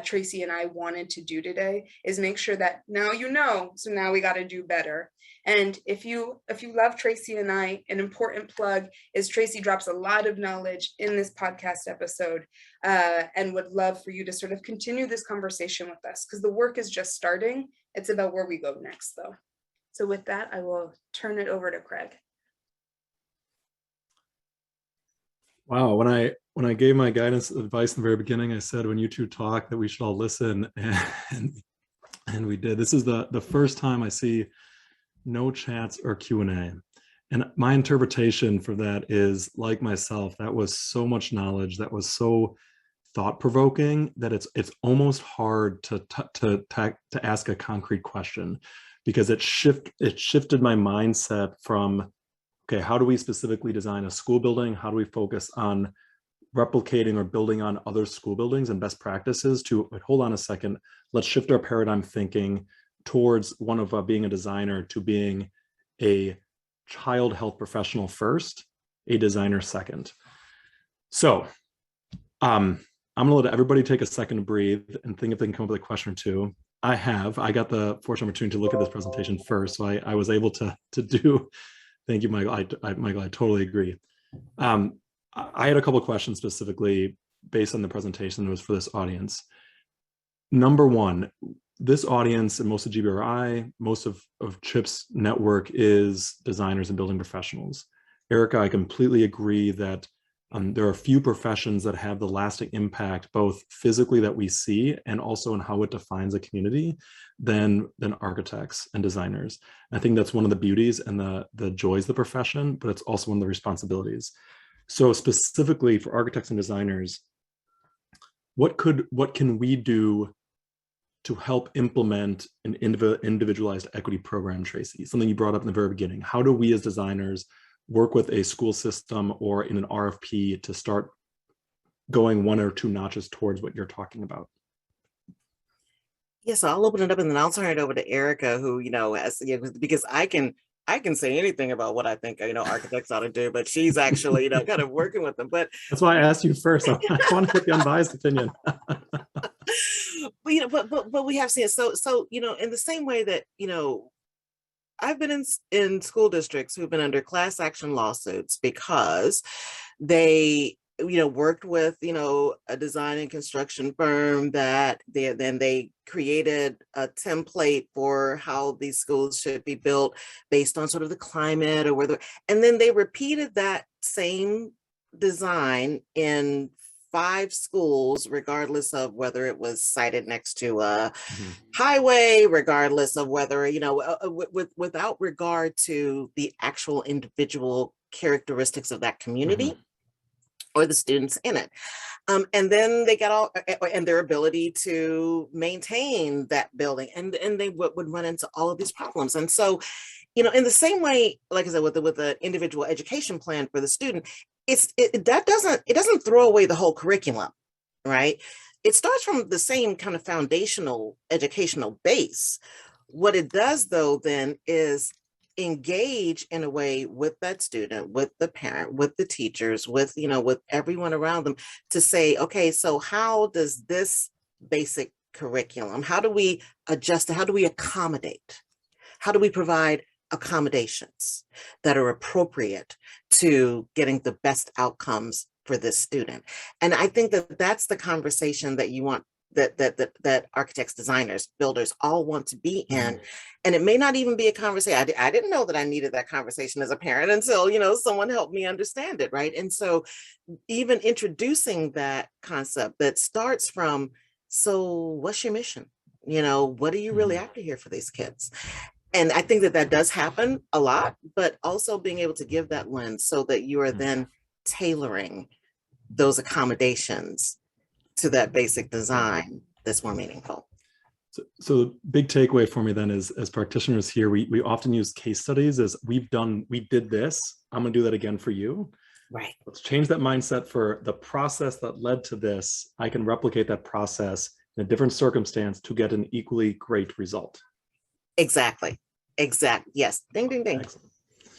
Tracy and I wanted to do today, is make sure that now you know, so now we got to do better. And if you love Tracy and I, an important plug is Tracy drops a lot of knowledge in this podcast episode, and would love for you to sort of continue this conversation with us, because the work is just starting. It's about where we go next, though. So with that, I will turn it over to Craig. Wow, when I gave my guidance advice in the very beginning, I said when you two talk that we should all listen, and we did. This is the first time I see no chats or Q&A. And my interpretation for that is, like myself, that was so much knowledge, that was so thought-provoking that it's almost hard to ask a concrete question, because it shifted my mindset from, okay, how do we specifically design a school building? How do we focus on replicating or building on other school buildings and best practices, to, wait, hold on a second, let's shift our paradigm thinking towards one of being a designer to being a child health professional first, a designer second. So I'm gonna let everybody take a second to breathe and think if they can come up with a question or two. I got the fortunate opportunity to look at this presentation first, so I was able to do. Thank you, Michael. Michael, I totally agree. I had a couple of questions specifically based on the presentation that was for this audience. Number one, this audience and most of GBRI, most of CHIP's network is designers and building professionals. Erika, I completely agree that there are few professions that have the lasting impact, both physically that we see and also in how it defines a community, than architects and designers. I think that's one of the beauties and the joys of the profession, but it's also one of the responsibilities. So specifically for architects and designers, what can we do to help implement an individualized equity program, Tracy? Something you brought up in the very beginning. How do we as designers work with a school system or in an RFP to start going one or two notches towards what you're talking about? Yes, I'll open it up and then I'll turn it over to Erika, who, because I can say anything about what I think, architects ought to do, but she's actually, kind of working with them. But that's why I asked you first. I want to get the unbiased opinion. But we have seen, so, in the same way that, I've been in school districts who've been under class action lawsuits because they, worked with, a design and construction firm that they created a template for how these schools should be built based on sort of the climate or whether, and then they repeated that same design in 5 schools, regardless of whether it was sited next to a highway, regardless of whether, without regard to the actual individual characteristics of that community or the students in it. And then they got and their ability to maintain that building, and they would run into all of these problems. And so, in the same way, like I said, with the individual education plan for the student, it doesn't throw away the whole curriculum, right? It starts from the same kind of foundational educational base. What it does, though, then is engage in a way with that student, with the parent, with the teachers, with everyone around them, to say, okay, so how does this basic curriculum, how do we adjust it? How do we accommodate? How do we provide accommodations that are appropriate to getting the best outcomes for this student? And I think that that's the conversation that you want, that architects, designers, builders all want to be in. And it may not even be a conversation. I didn't know that I needed that conversation as a parent until, someone helped me understand it, right? And so even introducing that concept that starts from, so what's your mission? What are you really after here for these kids? And I think that does happen a lot, but also being able to give that lens so that you are then tailoring those accommodations to that basic design that's more meaningful. So the big takeaway for me then is, as practitioners here, we often use case studies as we did this, I'm gonna do that again for you. Right. Let's change that mindset for the process that led to this. I can replicate that process in a different circumstance to get an equally great result. Exactly. Yes. Ding, ding, ding. Excellent.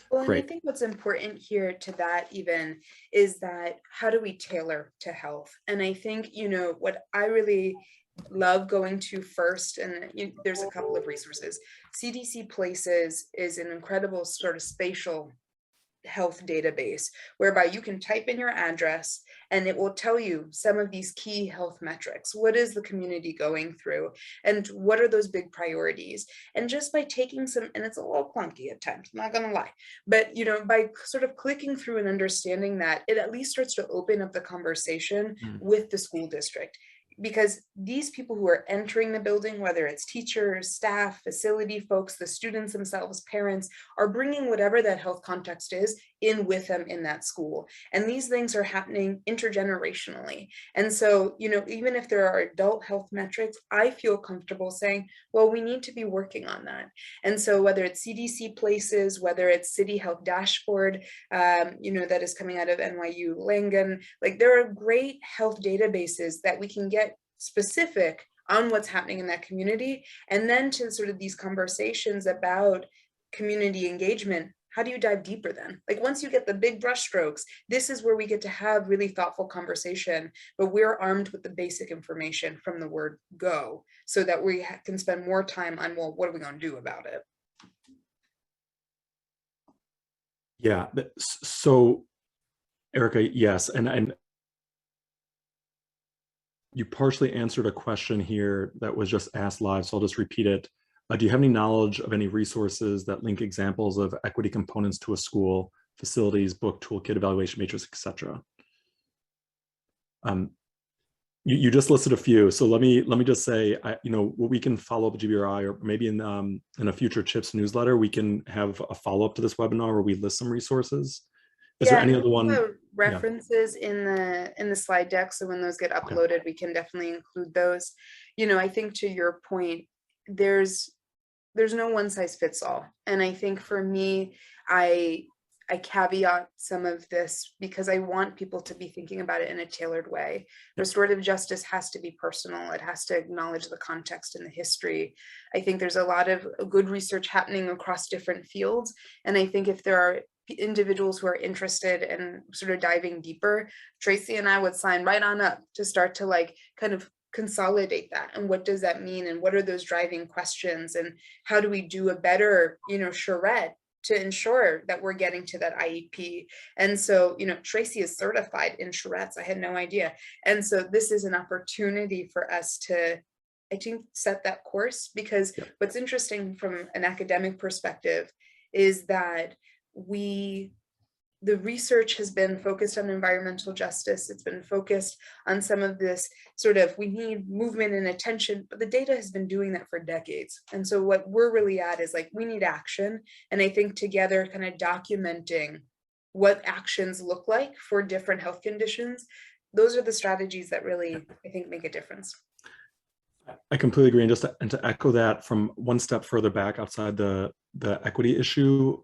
Well, and I Great. think what's important here to that even is that how do we tailor to health? And I think, what I really love going to first, and there's a couple of resources. CDC Places is an incredible sort of spatial health database whereby you can type in your address and it will tell you some of these key health metrics. What is the community going through and what are those big priorities? And just by taking some, and it's a little clunky at times, I'm not gonna lie, but by sort of clicking through and understanding that, it at least starts to open up the conversation with the school district. Because these people who are entering the building, whether it's teachers, staff, facility folks, the students themselves, parents, are bringing whatever that health context is in with them in that school. And these things are happening intergenerationally. And so, even if there are adult health metrics, I feel comfortable saying, well, we need to be working on that. And so whether it's CDC Places, whether it's City Health Dashboard, that is coming out of NYU Langone, like there are great health databases that we can get specific on what's happening in that community. And then to sort of these conversations about community engagement, how do you dive deeper then? Like once you get the big brush strokes, this is where we get to have really thoughtful conversation, but we're armed with the basic information from the word go so that we can spend more time on, well, what are we going to do about it? Yeah, so Erika, yes, and you partially answered a question here that was just asked live, so I'll just repeat it. Do you have any knowledge of any resources that link examples of equity components to a school, facilities, book, toolkit, evaluation matrix, etc.? You just listed a few, so let me just say, we can follow up with GBRI, or maybe in a future CHIPS newsletter, we can have a follow up to this webinar where we list some resources. Is there any other one? References in the slide deck, so when those get uploaded, we can definitely include those. I think to your point, there's no one size fits all, and I think for me, I caveat some of this because I want people to be thinking about it in a tailored way. Restorative justice has to be personal. It has to acknowledge the context and the history. I think there's a lot of good research happening across different fields, and I think if there are individuals who are interested in sort of diving deeper, Tracy and I would sign right on up to start to kind of consolidate that. And what does that mean? And what are those driving questions? And how do we do a better, charrette to ensure that we're getting to that IEP? And so, Tracy is certified in charrettes. I had no idea. And so this is an opportunity for us to, I think, set that course, because what's interesting from an academic perspective is that the research has been focused on environmental justice. It's been focused on some of this sort of, we need movement and attention, but the data has been doing that for decades. And so what we're really at is we need action. And I think together kind of documenting what actions look like for different health conditions, those are the strategies that really, I think, make a difference. I completely agree. And to echo that from one step further back outside the equity issue,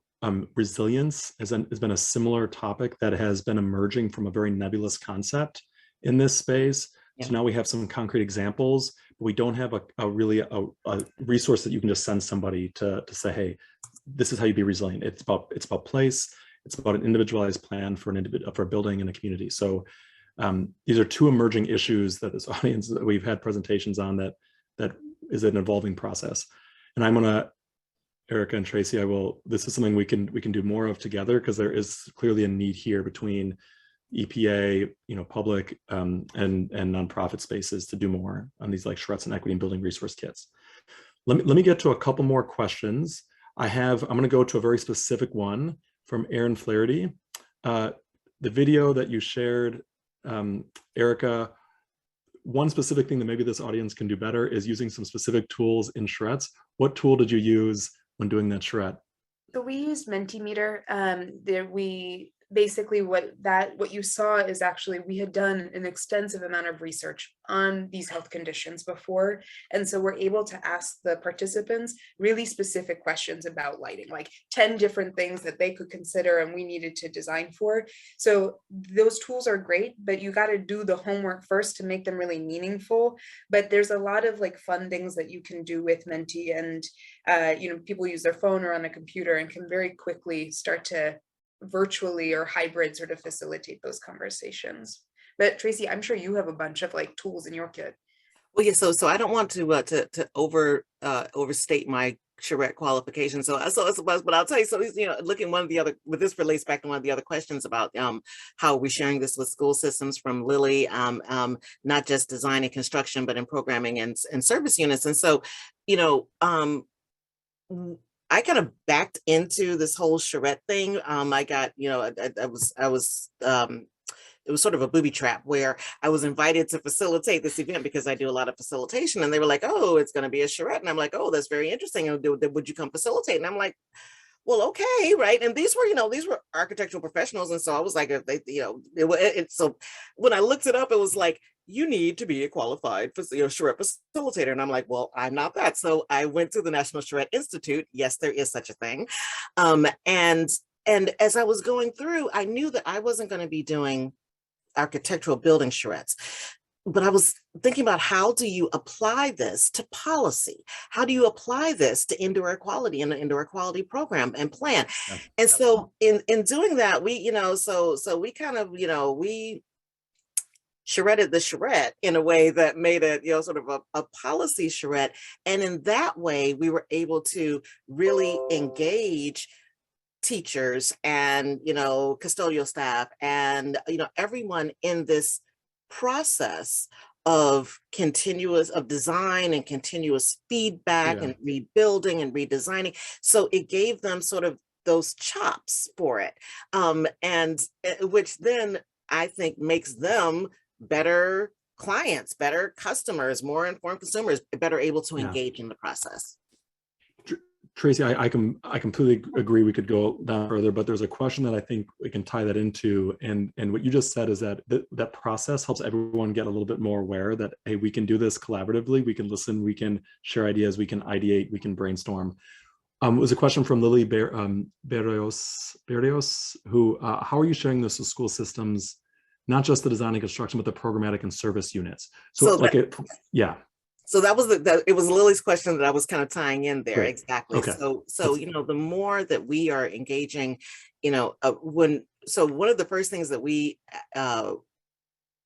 resilience has been a similar topic that has been emerging from a very nebulous concept in this space. So now we have some concrete examples, but we don't have a resource that you can just send somebody to say, hey, this is how you be resilient. It's about place. It's about an individualized plan for a building and a community. So these are two emerging issues that this audience that we've had presentations on that is an evolving process. And I'm gonna, Erika and Tracy, this is something we can do more of together, because there is clearly a need here between EPA, public and nonprofit spaces to do more on these charrettes and equity and building resource kits. Let me get to a couple more questions. I'm going to go to a very specific one from Aaron Flaherty. The video that you shared, Erika, one specific thing that maybe this audience can do better is using some specific tools in charrettes. What tool did you use when doing that charrette? So we used Mentimeter. basically what you saw is actually we had done an extensive amount of research on these health conditions before. And so we're able to ask the participants really specific questions about lighting, like 10 different things that they could consider and we needed to design for. So those tools are great, but you got to do the homework first to make them really meaningful. But there's a lot of like fun things that you can do with Menti, and people use their phone or on a computer and can very quickly start to virtually or hybrid sort of facilitate those conversations. But Tracy, I'm sure you have a bunch of like tools in your kit. Well, yeah, so I don't want to overstate my charrette qualification. But I'll tell you, so looking one of the other, but this relates back to one of the other questions about how we're sharing this with school systems from Lily, not just design and construction, but in programming and service units. And so, I kind of backed into this whole charrette thing. I got, it was sort of a booby trap where I was invited to facilitate this event because I do a lot of facilitation, and they were like, "Oh, it's going to be a charrette," and I'm like, "Oh, that's very interesting. And would you come facilitate?" And I'm like, "Well, okay, right." And these were architectural professionals, and so I was like, so when I looked it up, it was like, you need to be a qualified charrette facilitator. And I'm like, well, I'm not that. So I went to the National Charrette Institute. Yes, there is such a thing. And as I was going through, I knew that I wasn't going to be doing architectural building charrettes, but I was thinking about, how do you apply this to policy? How do you apply this to indoor air quality and the indoor air quality program and plan? Yeah. And so in doing that, we we charretted the charrette in a way that made it, sort of a policy charrette. And in that way, we were able to really engage teachers and, custodial staff and, everyone in this process of design and continuous feedback and rebuilding and redesigning. So it gave them sort of those chops for it. And which then I think makes them better clients, better customers, more informed consumers, better able to engage in the process. Tracy, I completely agree. We could go down further, but there's a question that I think we can tie that into. And what you just said is that that process helps everyone get a little bit more aware that, hey, we can do this collaboratively. We can listen, we can share ideas, we can ideate, we can brainstorm. It was a question from Lily Berrios, who, how are you sharing this with school systems, not just the design and construction, but the programmatic and service units? So So that was it was Lily's question that I was kind of tying in there. Great. Exactly. Okay. So the more that we are engaging, one of the first things that we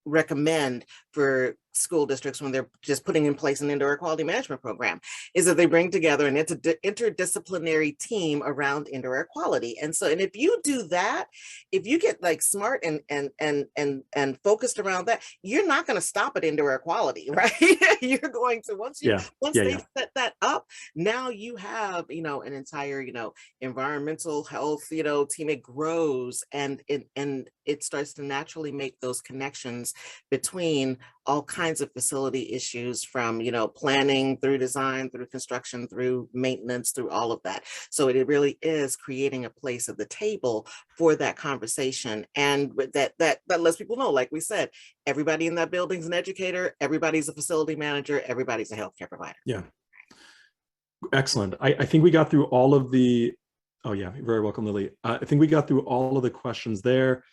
recommend for school districts when they're just putting in place an indoor air quality management program is that they bring together an interdisciplinary team around indoor air quality. And if you do that, if you get like smart and focused around that, you're not going to stop at indoor air quality, right? You're going to, once they set that up, now you have, an entire, environmental health, team. It grows and it starts to naturally make those connections between all kinds of facility issues, from planning through design, through construction, through maintenance, through all of that. So it really is creating a place at the table for that conversation, and that lets people know, like we said, everybody in that building's an educator, everybody's a facility manager, everybody's a healthcare provider. Yeah, excellent. I think we got through all of the. Oh yeah, you're very welcome, Lily. I think we got through all of the questions there.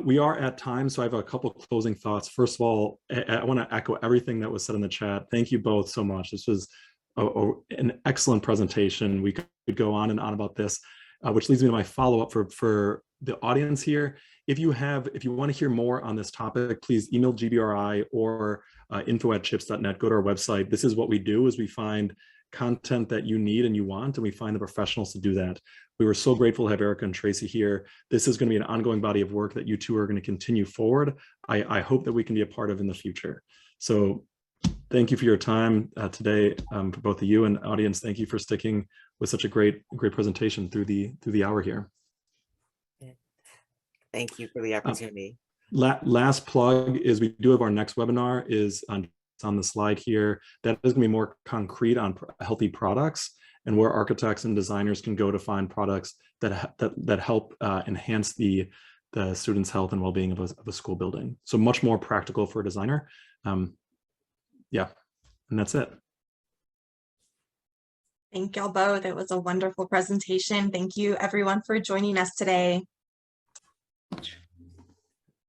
We are at time, so I have a couple of closing thoughts. First of all, I want to echo everything that was said in the chat. Thank you both so much. This was an excellent presentation. We could go on and on about this, which leads me to my follow-up for the audience here. If you want to hear more on this topic, please email GBRI or info@chips.net. Go to our website. This is what we do: is we find content that you need and you want, and we find the professionals to do that. We were so grateful to have Erika and Tracy here. This is going to be an ongoing body of work that you two are going to continue forward. I hope that we can be a part of in the future. So thank you for your time today, for both of you, and audience. Thank you for sticking with such a great presentation through the hour here. Thank you for the opportunity. Last plug is we do have our next webinar is on the slide here. That is going to be more concrete on healthy products and where architects and designers can go to find products that help enhance the the students' health and well-being of a school building. So much more practical for a designer. Yeah, and that's it. Thank y'all both. It was a wonderful presentation. Thank you everyone for joining us today.